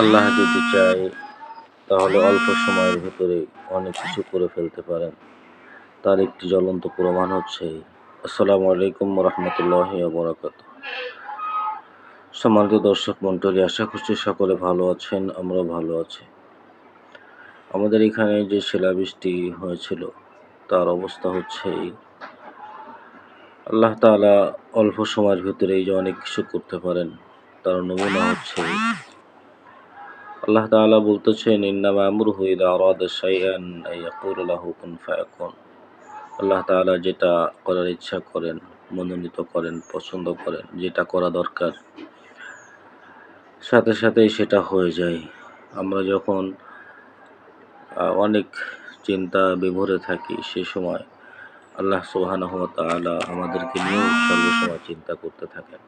আল্লাহ যদি চায় তাহলে অল্প সময়ের ভেতরে অনেক কিছু করে ফেলতে পারেন। তার একটি জ্বলন্ত প্রমাণ হচ্ছে আসসালামু আলাইকুম রহমতুল্লাহি ওয়া বারাকাতুহু। সম্মানিত দর্শক মণ্ডলী, আশা করছি সকলে ভালো আছেন, আমরাও ভালো আছি। আমাদের এখানে যে শিলাবৃষ্টি হয়েছিল তার অবস্থা হচ্ছে আল্লাহ তাআলা অল্প সময়ের ভিতরেই যে অনেক কিছু করতে পারেন তার নমুনা হচ্ছে আল্লাহ তাআলা বলতেছেন ইন্নামা আমরুহু ইযা আরাদা শাইআন আইয়াকুলা লাহু কুন ফায়াকুন। আল্লাহ তাআলা যেটা করার ইচ্ছা করেন, মনোনীত করেন, পছন্দ করেন, যেটা করা দরকার সাথে সাথেই সেটা হয়ে যায়। আমরা যখন অনেক চিন্তা বিভোরে থাকি সে সময় আল্লাহ সুবহানাহু ওয়া তাআলা আমাদেরকে নিয়েও সর্বসময় চিন্তা করতে থাকেন।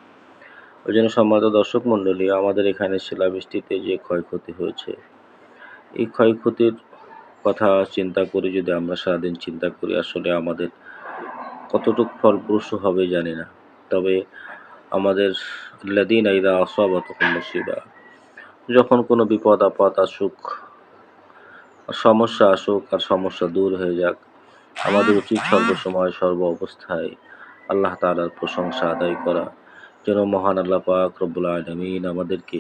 ওই জন্য সম্মানিত দর্শক মণ্ডলী, আমাদের এখানে শিলাবৃষ্টিতে যে ক্ষয়ক্ষতি হয়েছে এই ক্ষয়ক্ষতির কথা চিন্তা করে যদি আমরা সারাদিন চিন্তা করি আসলে আমাদের কতটুকু ফলপ্রসূ হবে জানি না। তবে আমাদের আল্লাযীনা ইযা আসাবাতুহুম মুসিবা, যখন কোনো বিপদ আপদ আসুক, সমস্যা আসুক আর সমস্যা দূর হয়ে যাক, আমাদের উচিত সর্বসময় সর্ব অবস্থায় আল্লাহ তাআলার প্রশংসা আদায় করা, যেন মহান আল্লাহ পাক রব্বুল আলামিন আমাদেরকে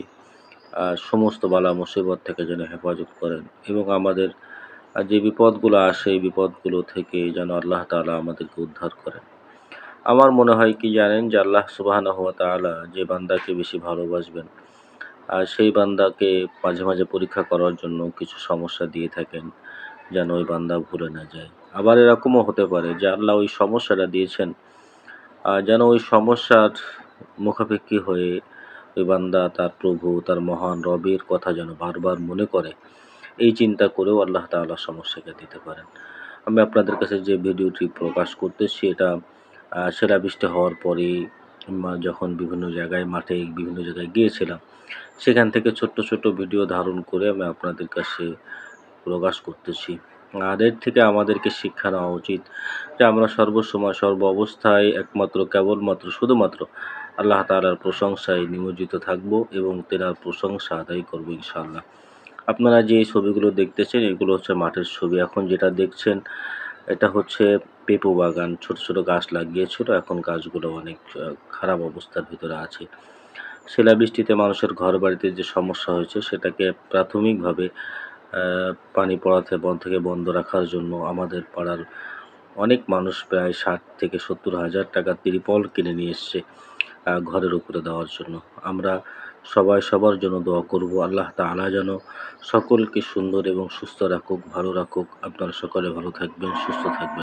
সমস্ত বালা মুসিবত থেকে যেন হেফাজত করেন এবং আমাদের যে বিপদগুলো আসে এই বিপদগুলো থেকে যেন আল্লাহ তাআলা আমাদেরকে উদ্ধার করেন। আমার মনে হয় কি জানেন, যে আল্লাহ সুবহানাহু ওয়া তাআলা যে বান্দাকে বেশি ভালোবাসবেন আর সেই বান্দাকে মাঝে মাঝে পরীক্ষা করার জন্য কিছু সমস্যা দিয়ে থাকেন যেন ওই বান্দা ভুলে না যায়। আবার এরকমও হতে পারে যে আল্লাহ ওই সমস্যাটা দিয়েছেন যেন ওই সমস্যার মুখাপেক্ষি হয়ে ওই বান্দা তার প্রভু, তার মহান রবের কথা যেন বারবার মনে করে, এই চিন্তা করেও আল্লাহ তাআলা সমস্যাকে দিতে পারেন। আমি আপনাদের কাছে যে ভিডিওটি প্রকাশ করতেছি এটা শিলাবৃষ্টি হওয়ার পরে যখন বিভিন্ন জায়গায় মাঠে বিভিন্ন জায়গায় গিয়েছিলাম সেখান থেকে ছোট্ট ছোট্ট ভিডিও ধারণ করে আমি আপনাদের কাছে প্রকাশ করতেছি। আর এর থেকে আমাদেরকে শিক্ষা নেওয়া উচিত যে আমরা সর্বসময় সর্ব অবস্থায় একমাত্র কেবলমাত্র শুধুমাত্র আল্লাহ তাআলার প্রশংসায় নিমজ্জিত থাকব এবং তেনার প্রশংসা আদায় করবো ইনশাআল্লাহ। আপনারা যে ছবিগুলো দেখতেছেন এগুলো হচ্ছে মাঠের ছবি। এখন যেটা দেখছেন এটা হচ্ছে পেঁপে বাগান, ছোট ছোট গাছ লাগিয়েছিল, এখন গাছগুলো অনেক খারাপ অবস্থার ভিতরে আছে। শিলাবৃষ্টিতে মানুষের ঘর বাড়িতে যে সমস্যা হয়েছে সেটাকে প্রাথমিকভাবে পানি পড়াতে থেকে বন্ধ রাখার জন্য আমাদের পাড়ার অনেক মানুষ প্রায় 60 থেকে 70 হাজার টাকা ত্রিপল কিনে নিয়ে এসছে ঘরের উপরে দেওয়ার জন্য। আমরা সবাই সবার জন্য দোয়া করব, আল্লাহ তাআলা যেন সকলকে সুন্দর এবং সুস্থ রাখুক, ভালো রাখুক। আপনারা সকলে ভালো থাকবেন, সুস্থ থাকবেন।